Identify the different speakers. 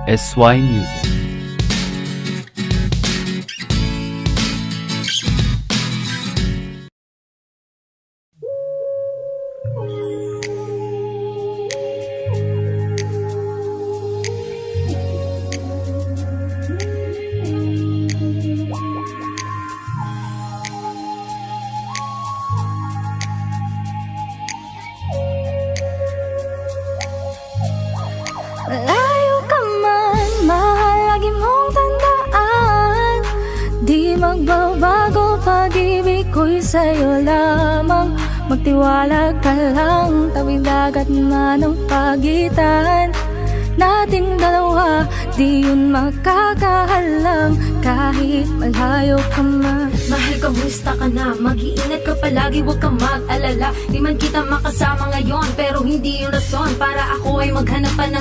Speaker 1: SY Music.
Speaker 2: Malayo ka man, mahal, lagi mong tandaan. Di magbabago, pag-ibig ko'y sa'yo lamang. Magtiwala ka lang, tawid dagat man ang pagitan nating dalawa, di yun makakahalang kahit malayo ka man.
Speaker 3: Mahal, kamusta ka na? Mag-iingat ka palagi, huwag kang mag-alala. Di man kita makasama ngayon, pero hindi yun rason para ako ay maghanap pa ng